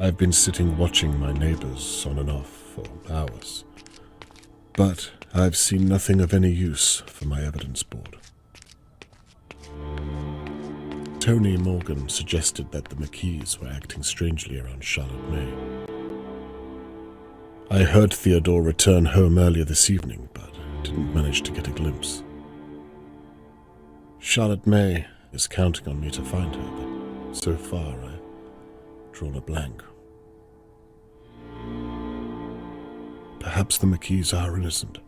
I've been sitting watching my neighbors on and off for hours, but I've seen nothing of any use for my evidence board. Tony Morgan suggested that the McKees were acting strangely around Charlotte May. I heard Theodore return home earlier this evening, but didn't manage to get a glimpse. Charlotte May is counting on me to find her, but so far I've drawn a blank. Perhaps the McKees are innocent.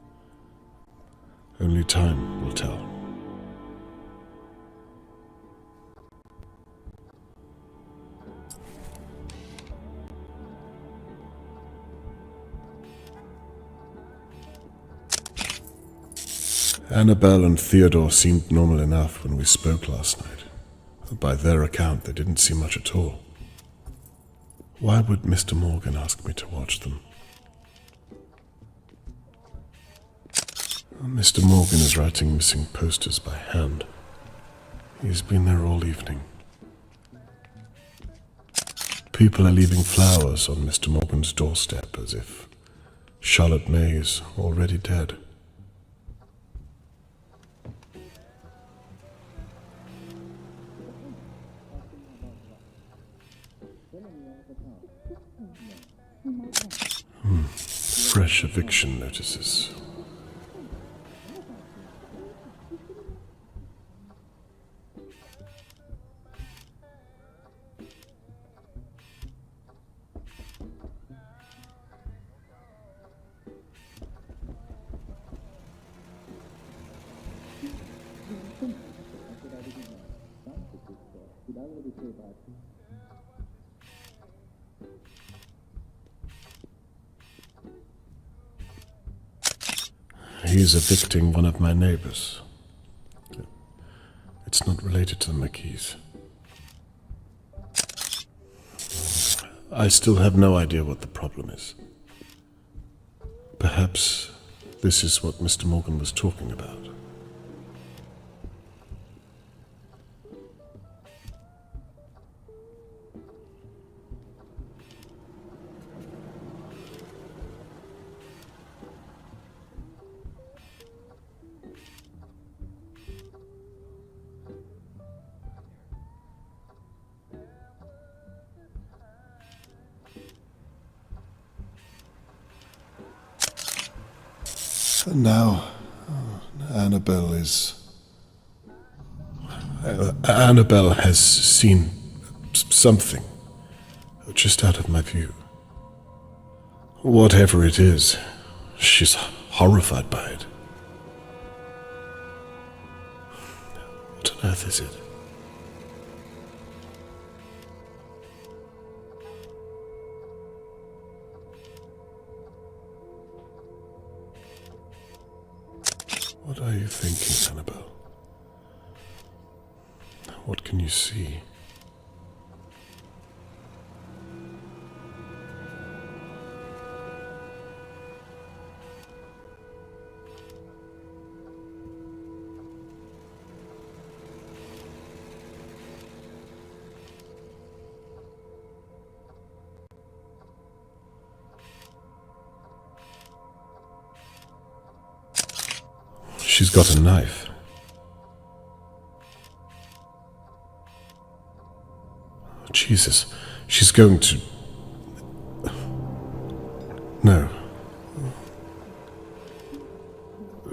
Only time will tell. Annabelle and Theodore seemed normal enough when we spoke last night. By their account, they didn't seem much at all. Why would Mr. Morgan ask me to watch them? Mr. Morgan is writing missing posters by hand. He's been there all evening. People are leaving flowers on Mr. Morgan's doorstep as if Charlotte May is already dead. Fresh eviction notices. He's evicting one of my neighbors. It's not related to the McKees. I still have no idea what the problem is. Perhaps this is what Mr. Morgan was talking about. And now, Annabelle has seen something just out of my view. Whatever it is, she's horrified by it. What on earth is it? What are you thinking, Annabelle? What can you see? She's got a knife. Oh, Jesus, she's going to... No.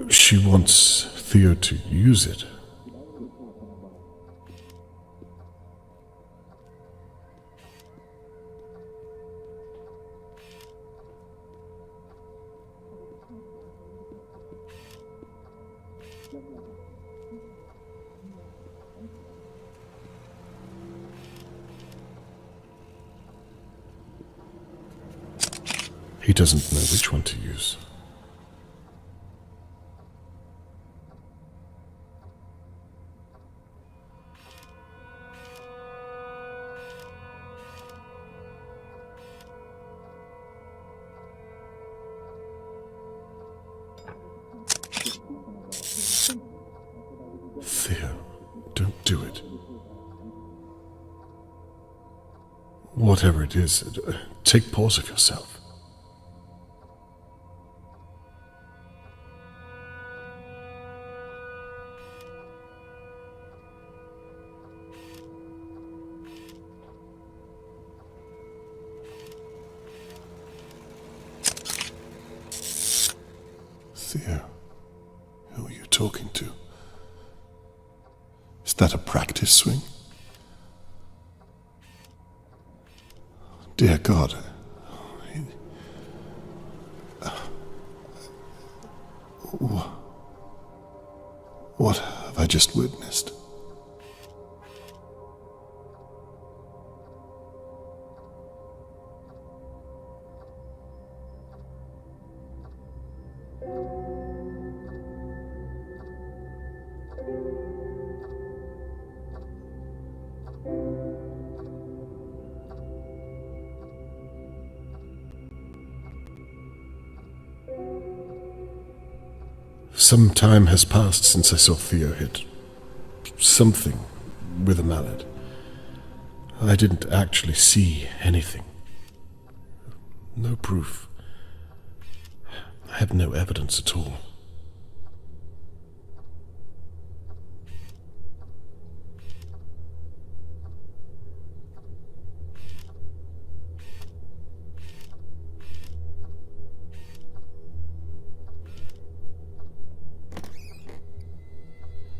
She wants Theo to use it. He doesn't know which one to use. Theo, don't do it. Whatever it is, take pause of yourself. Theo, who are you talking to? Is that a practice swing? Dear God. What have I just witnessed? Some time has passed since I saw Theo hit something with a mallet. I didn't actually see anything. No proof. I have no evidence at all.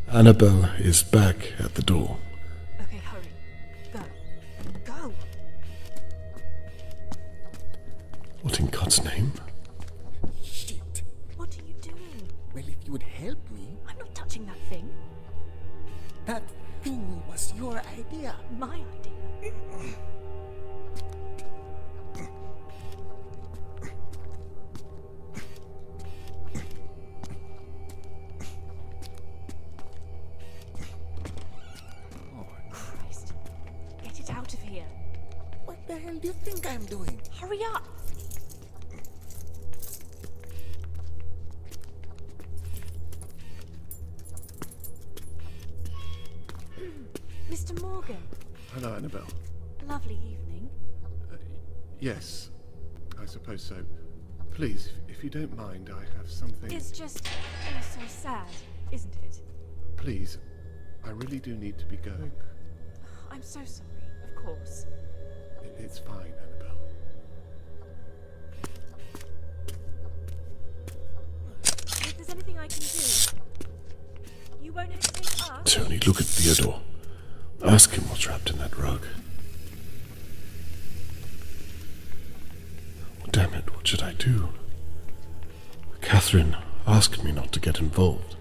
Annabelle is back at the door. Okay, hurry. Go. Go! What in God's name? Shit. What are you doing? Well, if you would help me. I'm not touching that thing. That thing was your idea. My idea. Christ. Get it out of here. What the hell do you think I'm doing? Hurry up! Mr. Morgan. Hello, Annabelle. Lovely evening. Yes, I suppose so. Please, if you don't mind, I have something... It's just so sad, isn't it? Please, I really do need to be going. I'm so sorry, of course. It's fine, Annabelle. If there's anything I can do, you won't hesitate to ask. Tony, look at Theodore. Ask him what's wrapped in that rug. Oh, damn it, what should I do? Catherine asked me not to get involved.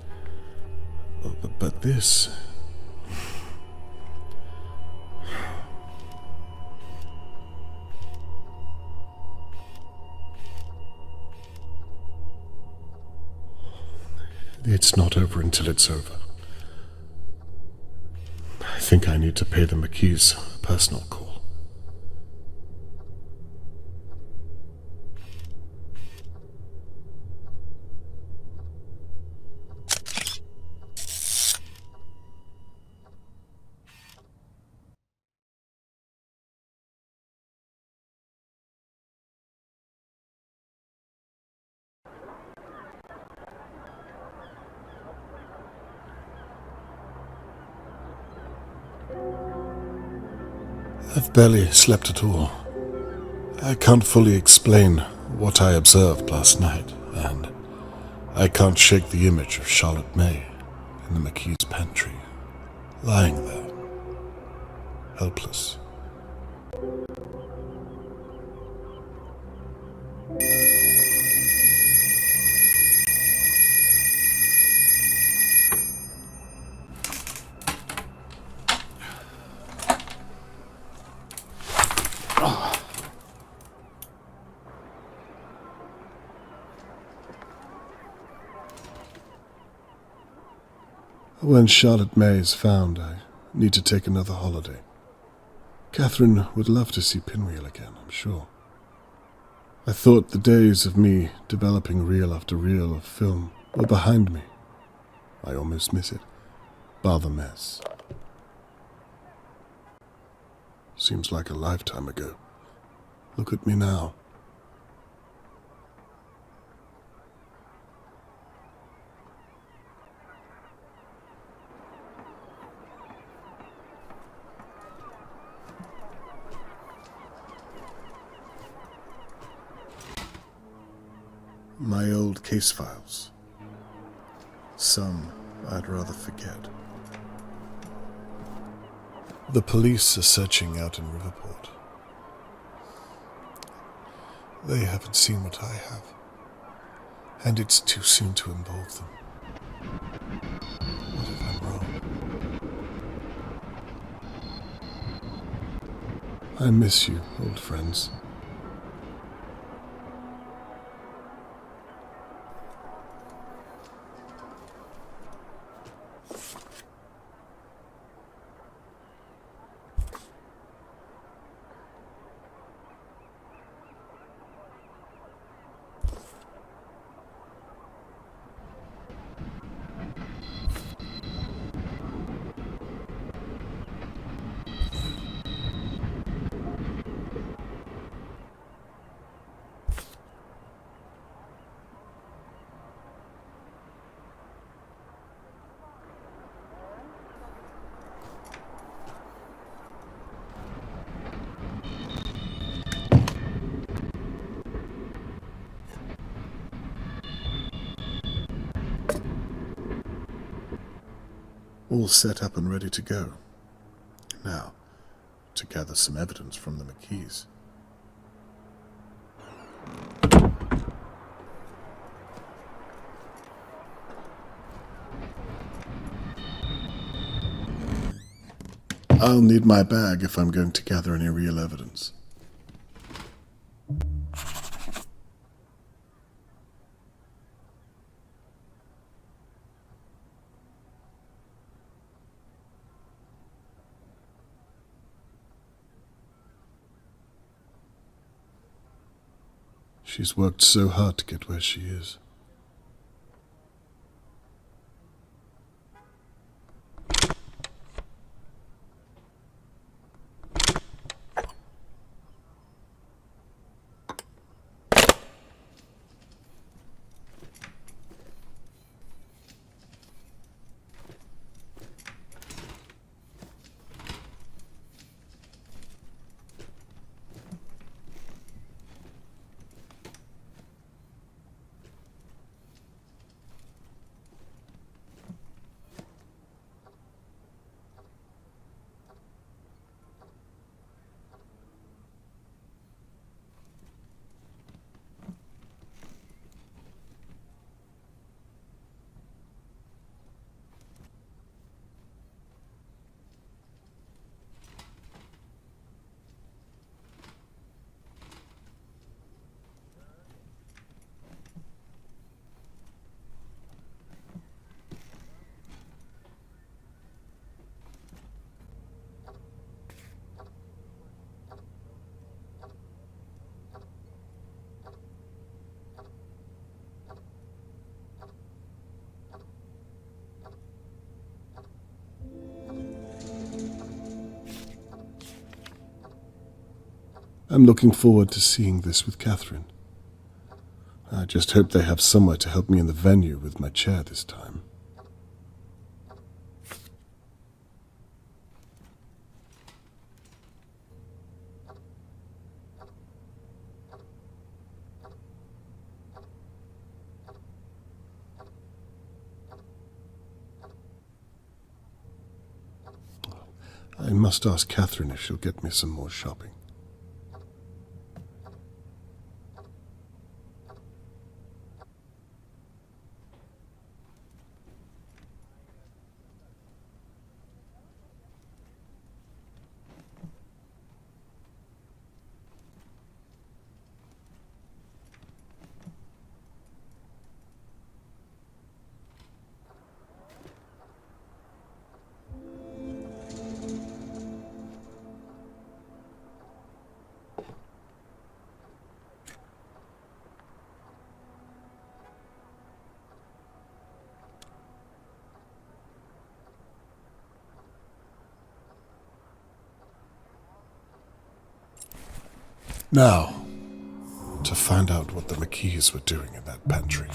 But this... It's not over until it's over. I think I need to pay the McKees a personal call. I've barely slept at all. I can't fully explain what I observed last night, and I can't shake the image of Charlotte May in the McKee's pantry, lying there, helpless. When Charlotte May is found, I need to take another holiday. Catherine would love to see Pinwheel again, I'm sure. I thought the days of me developing reel after reel of film were behind me. I almost miss it, bar the mess. Seems like a lifetime ago. Look at me now. My old case files. Some I'd rather forget. The police are searching out in Riverport. They haven't seen what I have, and it's too soon to involve them. What if I'm wrong? I miss you, old friends. All set up and ready to go. Now, to gather some evidence from the McKees. I'll need my bag if I'm going to gather any real evidence. She's worked so hard to get where she is. I'm looking forward to seeing this with Catherine. I just hope they have somewhere to help me in the venue with my chair this time. I must ask Catherine if she'll get me some more shopping. Now, to find out what the McKees were doing in that pantry.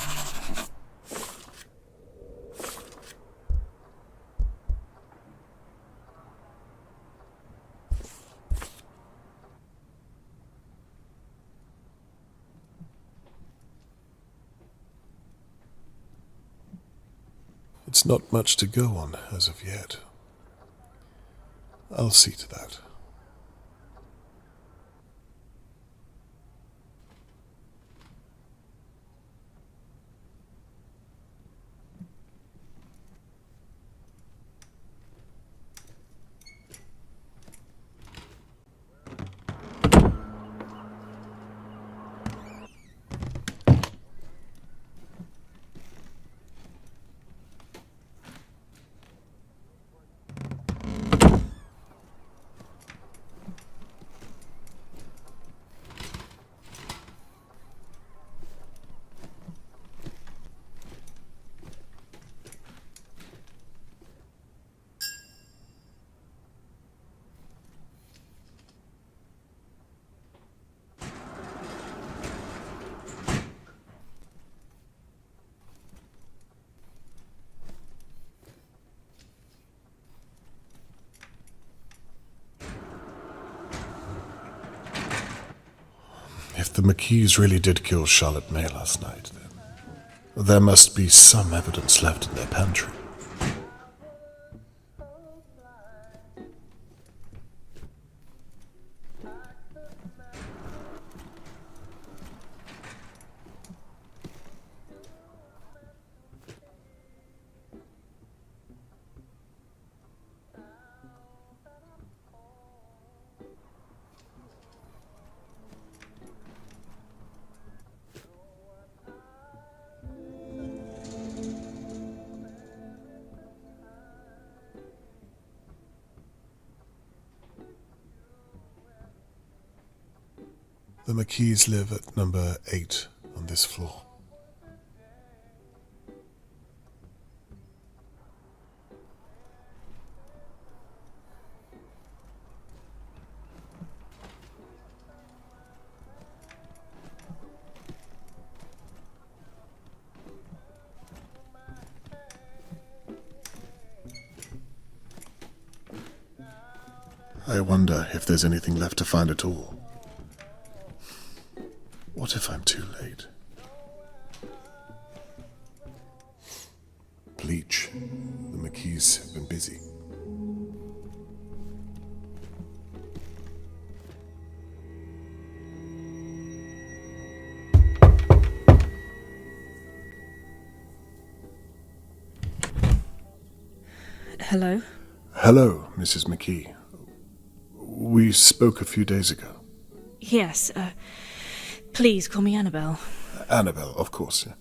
It's not much to go on as of yet. I'll see to that. If the McKees really did kill Charlotte May last night, then there must be some evidence left in their pantry. The McKees live at number 8 on this floor. I wonder if there's anything left to find at all. What if I'm too late? Bleach. The McKees have been busy. Hello? Hello, Mrs. McKee. We spoke a few days ago. Yes, please call me Annabelle. Annabelle, of course. Yeah.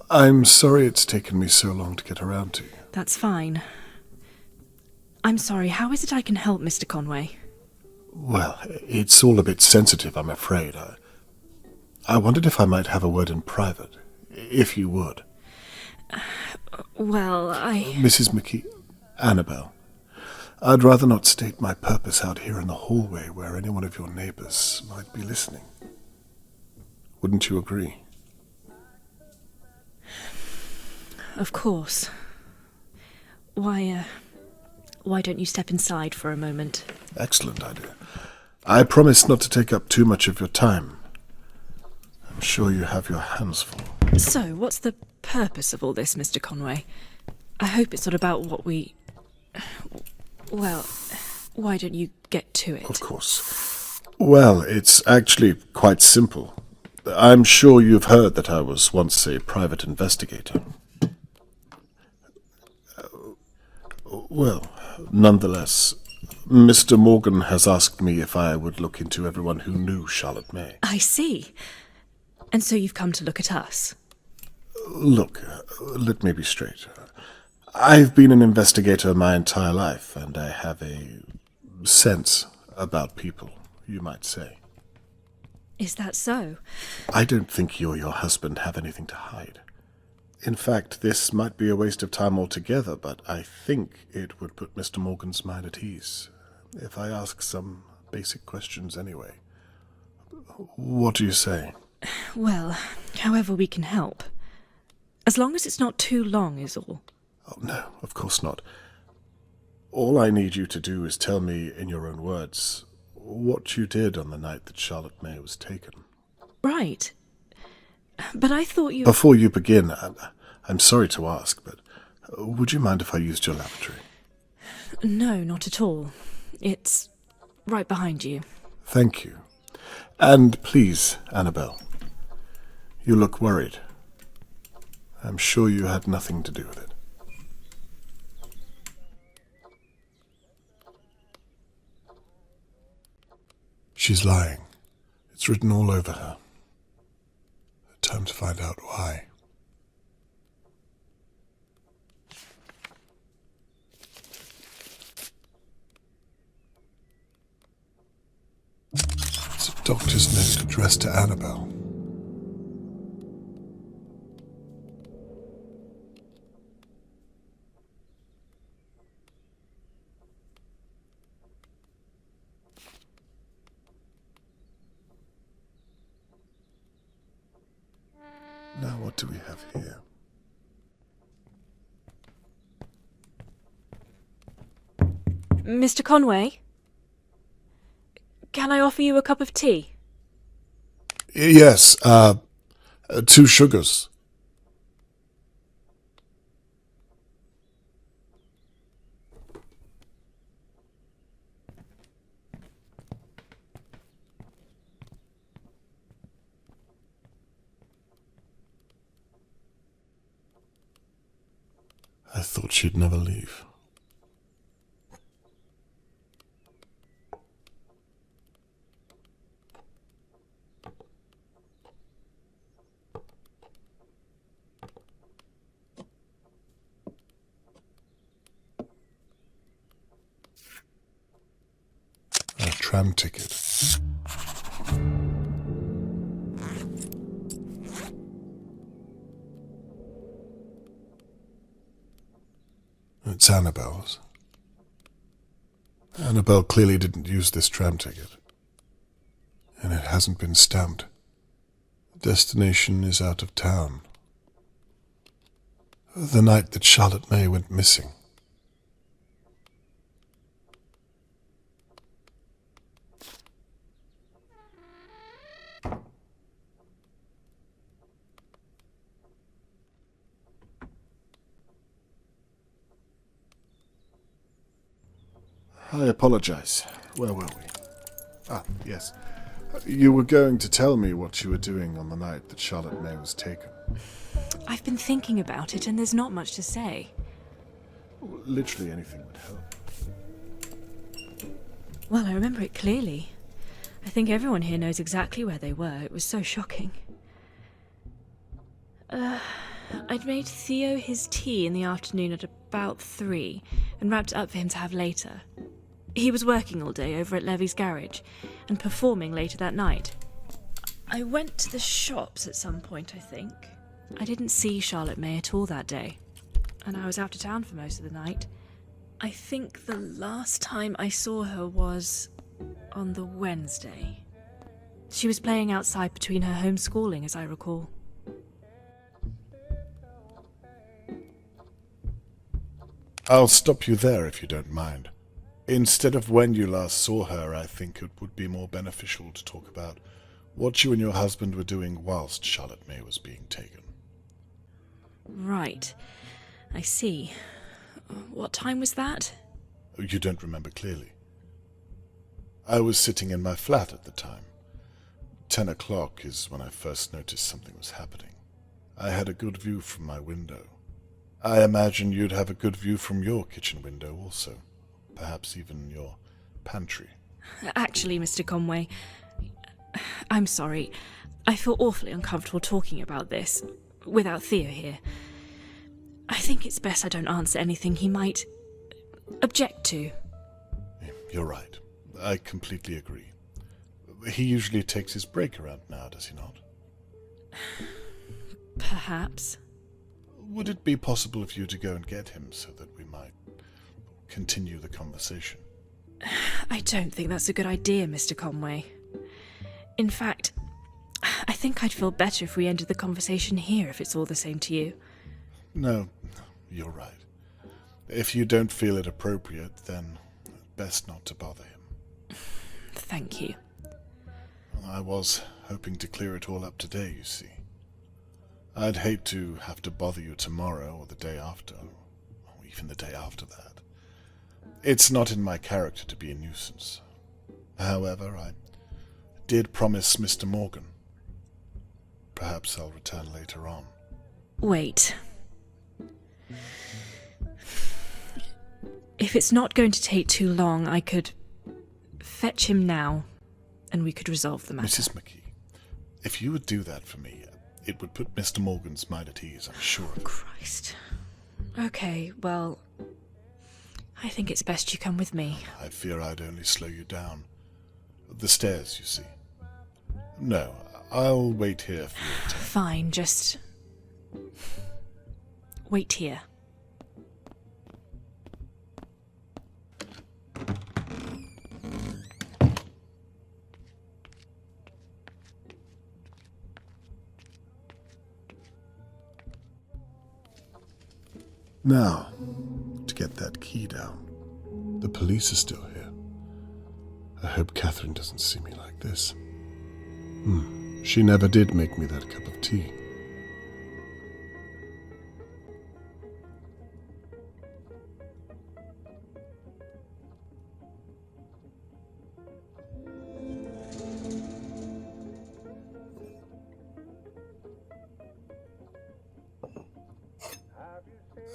I'm sorry it's taken me so long to get around to you. That's fine. I'm sorry, how is it I can help, Mr. Conway? Well, it's all a bit sensitive, I'm afraid. I wondered if I might have a word in private, if you would. Well, Mrs. McKee, Annabelle, I'd rather not state my purpose out here in the hallway where any one of your neighbors might be listening. Wouldn't you agree? Of course. Why don't you step inside for a moment? Excellent idea. I promise not to take up too much of your time. I'm sure you have your hands full. So, what's the purpose of all this, Mr. Conway? I hope it's not about what we... Well, why don't you get to it? Of course. Well, it's actually quite simple. I'm sure you've heard that I was once a private investigator. Well, nonetheless, Mr. Morgan has asked me if I would look into everyone who knew Charlotte May. I see. And so you've come to look at us? Look, let me be straight. I've been an investigator my entire life, and I have a sense about people, you might say. Is that so? I don't think you or your husband have anything to hide. In fact, this might be a waste of time altogether, but I think it would put Mr. Morgan's mind at ease if I ask some basic questions anyway. What do you say? Well, however we can help. As long as it's not too long is all. Oh, no, of course not. All I need you to do is tell me, in your own words, what you did on the night that Charlotte May was taken. Right. But I thought you... Before you begin, I'm sorry to ask, but would you mind if I used your lavatory? No, not at all. It's right behind you. Thank you. And please, Annabelle, you look worried. I'm sure you had nothing to do with it. She's lying. It's written all over her. Time to find out why. It's a doctor's note addressed to Annabelle. Now what do we have here? Mr. Conway? Can I offer you a cup of tea? Yes, 2 sugars. I thought she'd never leave. A tram ticket. It's Annabelle's. Annabelle clearly didn't use this tram ticket. And it hasn't been stamped. The destination is out of town. The night that Charlotte May went missing. I apologize. Where were we? Ah, yes. You were going to tell me what you were doing on the night that Charlotte May was taken. I've been thinking about it and there's not much to say. Literally anything would help. Well, I remember it clearly. I think everyone here knows exactly where they were. It was so shocking. I'd made Theo his tea in the afternoon at about 3 and wrapped it up for him to have later. He was working all day over at Levy's garage and performing later that night. I went to the shops at some point, I think. I didn't see Charlotte May at all that day, and I was out of town for most of the night. I think the last time I saw her was on the Wednesday. She was playing outside between her homeschooling, as I recall. I'll stop you there if you don't mind. Instead of when you last saw her, I think it would be more beneficial to talk about what you and your husband were doing whilst Charlotte May was being taken. Right. I see. What time was that? You don't remember clearly. I was sitting in my flat at the time. 10 o'clock is when I first noticed something was happening. I had a good view from my window. I imagine you'd have a good view from your kitchen window also. Perhaps even your pantry. Actually, Mr. Conway, I'm sorry. I feel awfully uncomfortable talking about this, without Theo here. I think it's best I don't answer anything he might object to. You're right. I completely agree. He usually takes his break around now, does he not? Perhaps. Would it be possible for you to go and get him so that we might continue the conversation? I don't think that's a good idea, Mr. Conway. In fact, I think I'd feel better if we ended the conversation here, if it's all the same to you. No, you're right. If you don't feel it appropriate, then best not to bother him. Thank you. I was hoping to clear it all up today, you see. I'd hate to have to bother you tomorrow or the day after, or even the day after that. It's not in my character to be a nuisance. However, I did promise Mr. Morgan. Perhaps I'll return later on. Wait. If it's not going to take too long, I could fetch him now, and we could resolve the matter. Mrs. McKee, if you would do that for me, it would put Mr. Morgan's mind at ease, I'm sure. Christ. Okay, well, I think it's best you come with me. I fear I'd only slow you down. The stairs, you see. No, I'll wait here for you. Fine, just wait here. Now, to get that key down. The police are still here. I hope Catherine doesn't see me like this. She never did make me that cup of tea.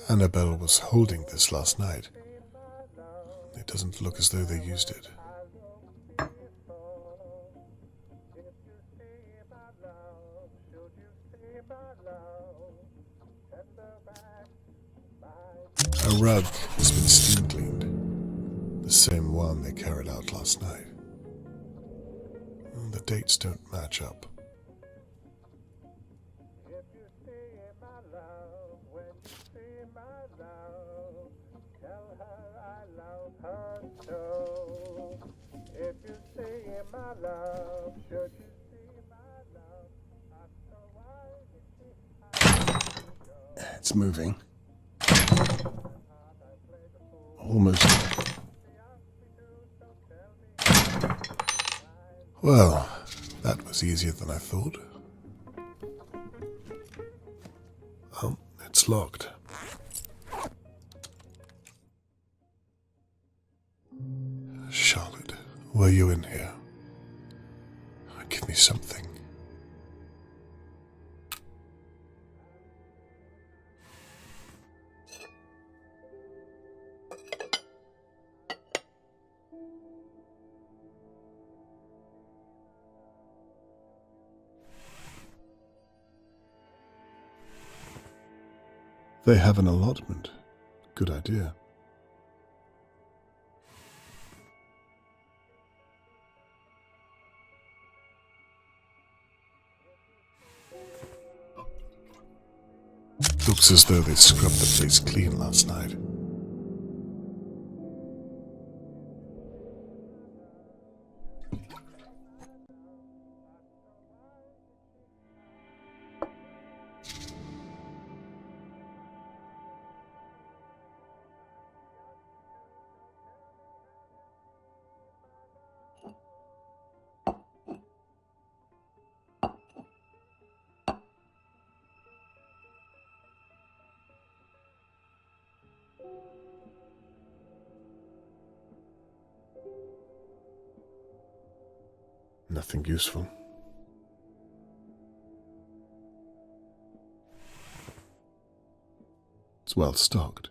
Annabelle was holding this last night. It doesn't look as though they used it. A rug has been steam cleaned. The same one they carried out last night. The dates don't match up. It's moving. Almost. Well, that was easier than I thought. Oh, it's locked. Charlotte, were you in here? Give me something. They have an allotment. Good idea. Looks as though they scrubbed the place clean last night. Nothing useful. It's well stocked.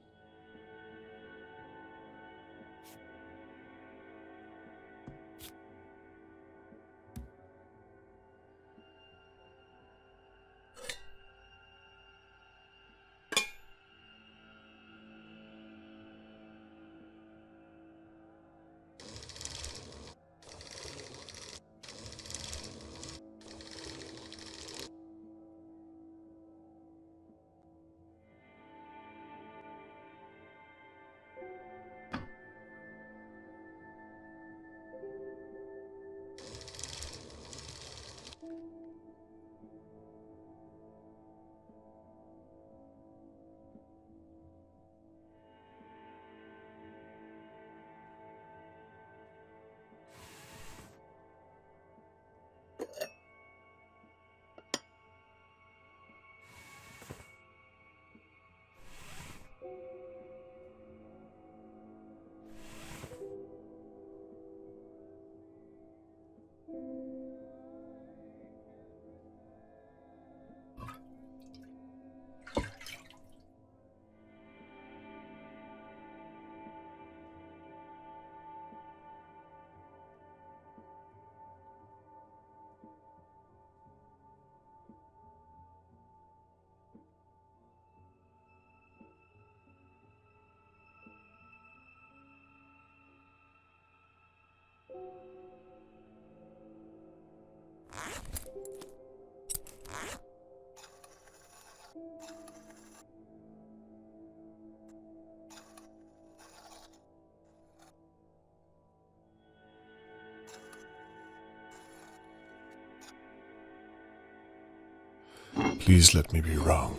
Please let me be wrong.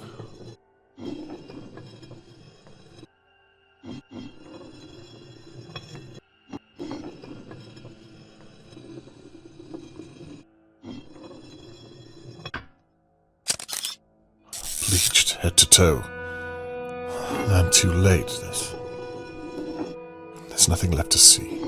Bleached head to toe. I'm too late. There's nothing left to see.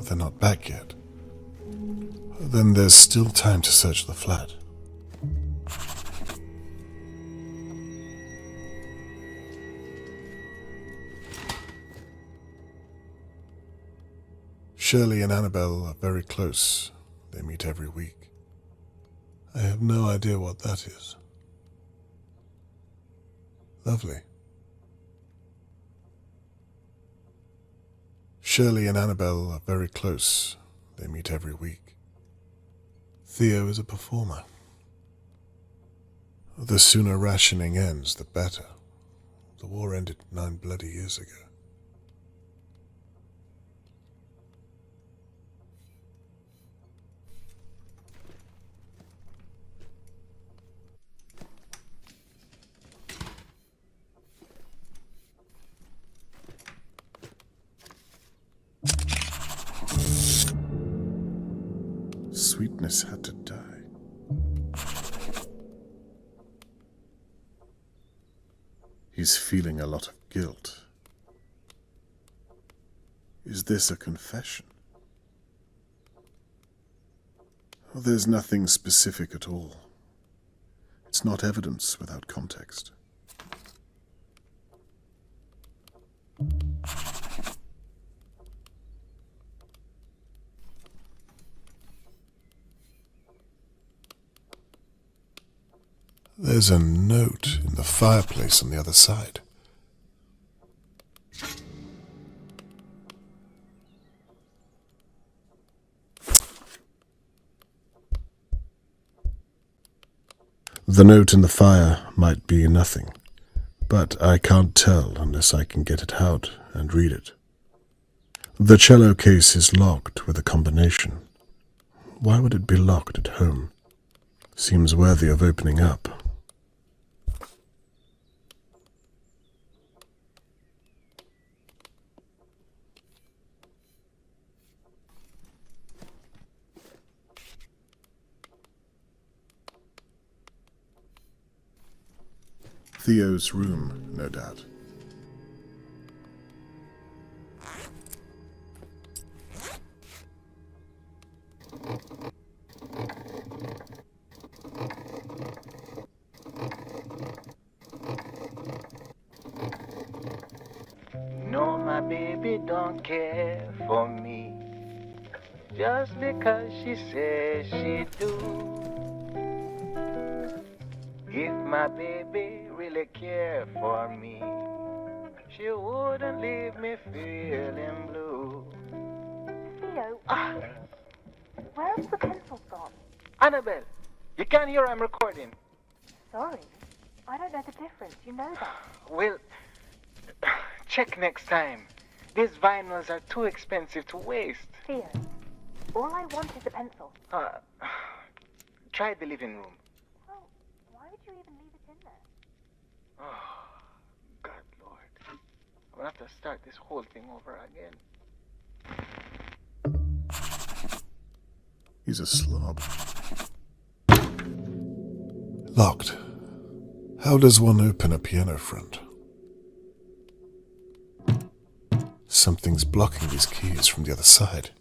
They're not back yet. Then there's still time to search the flat. Shirley and Annabelle are very close. They meet every week. I have no idea what that is. Lovely. Shirley and Annabelle are very close. They meet every week. Theo is a performer. The sooner rationing ends, the better. The war ended 9 bloody years ago. Sweetness had to die. He's feeling a lot of guilt. Is this a confession? Oh, there's nothing specific at all. It's not evidence without context. There's a note in the fireplace on the other side. The note in the fire might be nothing, but I can't tell unless I can get it out and read it. The cello case is locked with a combination. Why would it be locked at home? Seems worthy of opening up. Theo's room, no doubt. No, my baby don't care for me, just because she says she do. If my baby really cared for me, she wouldn't leave me feeling blue. Theo, where's the pencil gone? Annabelle, you can't hear I'm recording. Sorry, I don't know the difference, you know that. Well, check next time. These vinyls are too expensive to waste. Theo, all I want is a pencil. Try the living room. Well, why would you even leave it in there? Oh, God, Lord. I'm gonna have to start this whole thing over again. He's a slob. Locked. How does one open a piano front? Something's blocking these keys from the other side.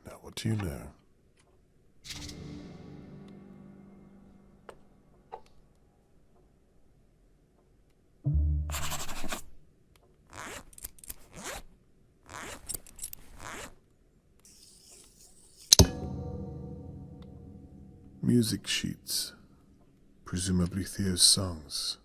Now, what do you know? Music sheets. Presumably Theo's songs.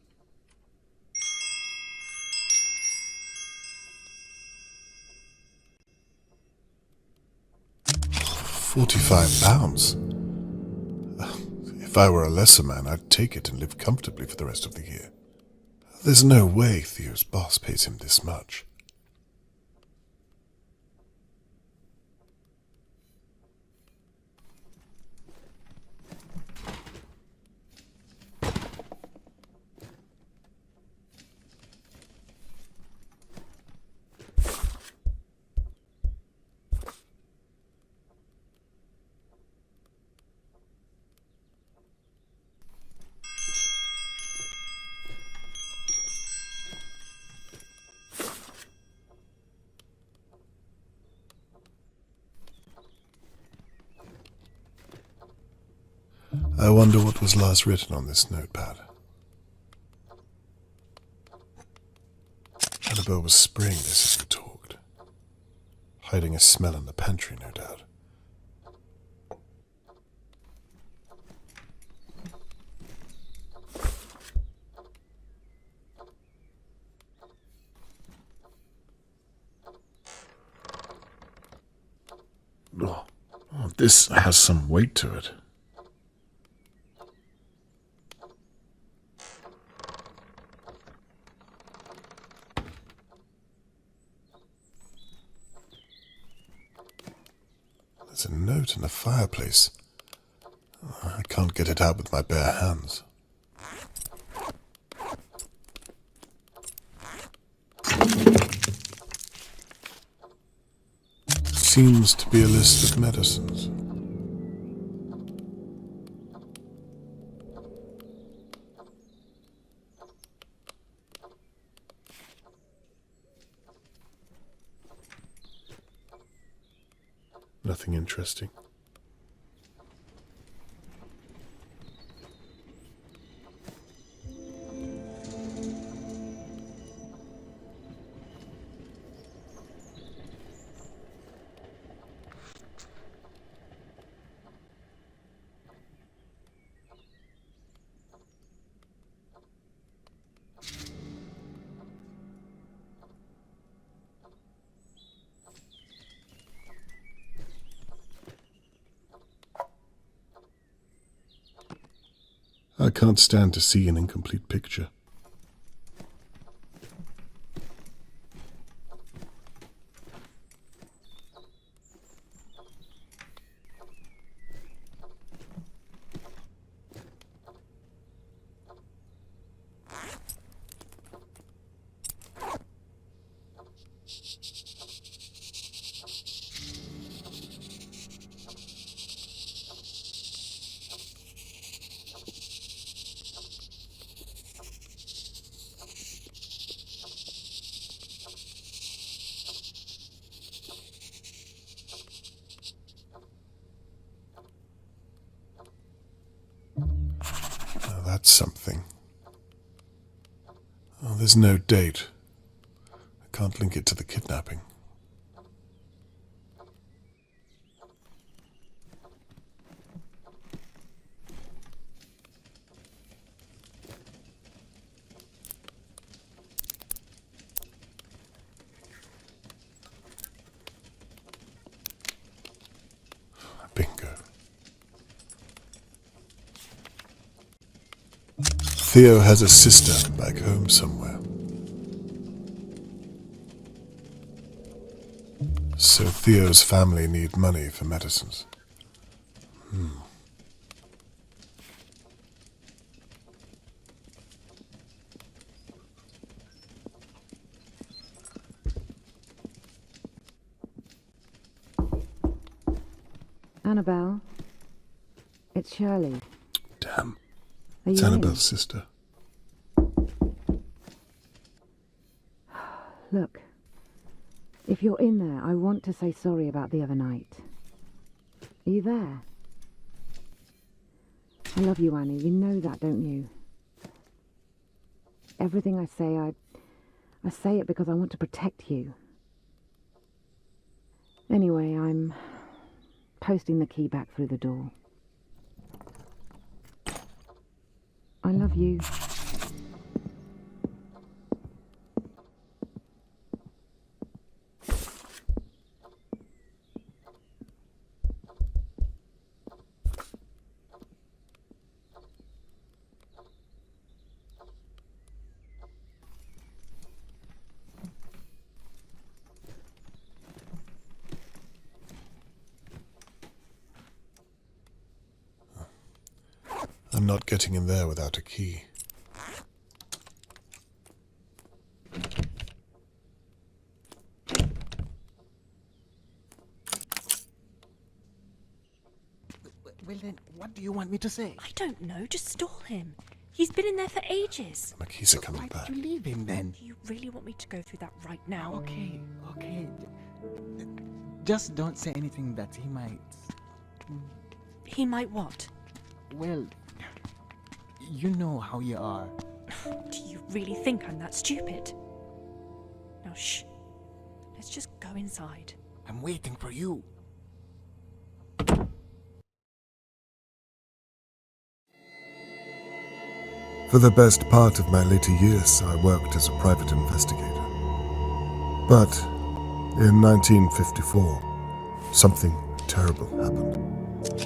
£45. If I were a lesser man, I'd take it and live comfortably for the rest of the year. There's no way Theo's boss pays him this much. I wonder what was last written on this notepad. Annabelle was spraying this as we talked. Hiding a smell in the pantry, no doubt. Oh, this has some weight to it. There's a note in the fireplace. I can't get it out with my bare hands. Seems to be a list of medicines. Nothing interesting. I can't stand to see an incomplete picture. That's something. Oh, there's no date. I can't link it to the kidnapping. Bingo. Theo has a sister back home somewhere. So Theo's family need money for medicines. Annabelle, it's Shirley. Damn. Are It's you in? Annabelle's sister. Look, if you're in there, I want to say sorry about the other night. Are you there? I love you, Annie. You know that, don't you? Everything I say, I say it because I want to protect you. Anyway, I'm posting the key back through the door. I love you. I'm not getting in there without a key. Well then, what do you want me to say? I don't know, just stall him. He's been in there for ages. My keys are coming Why back. did you leave him then? Do you really want me to go through that right now? Okay. Just don't say anything that he might... He might what? Well, you know how you are. Do you really think I'm that stupid? Now shh. Let's just go inside. I'm waiting for you. For the best part of my later years, I worked as a private investigator. But in 1954, something terrible happened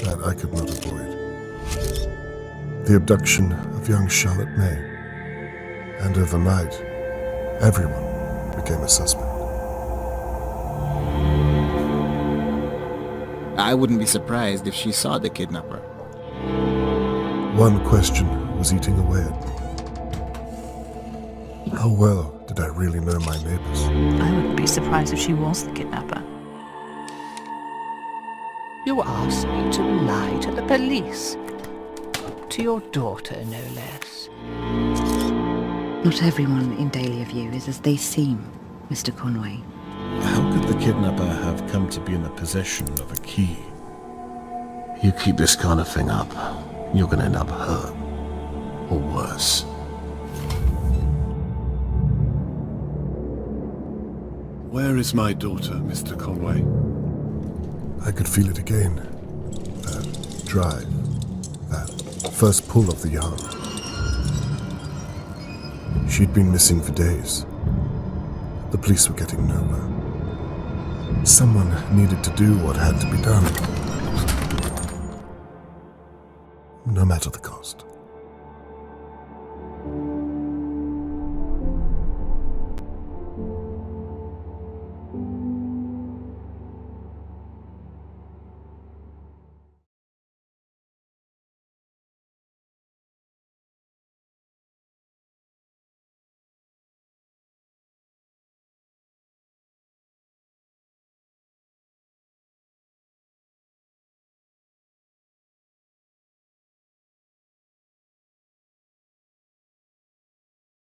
that I could not avoid. The abduction of young Charlotte May. And overnight, everyone became a suspect. I wouldn't be surprised if she saw the kidnapper. One question was eating away at me. How well did I really know my neighbors? I wouldn't be surprised if she was the kidnapper. You asked me to lie to the police. To your daughter, no less. Not everyone in Dahlia View is as they seem, Mr. Conway. How could the kidnapper have come to be in the possession of a key? You keep this kind of thing up, you're gonna end up hurt. Or worse. Where is my daughter, Mr. Conway? I could feel it again. That drive. That first pull of the yarn. She'd been missing for days. The police were getting nowhere. Someone needed to do what had to be done. No matter the cost.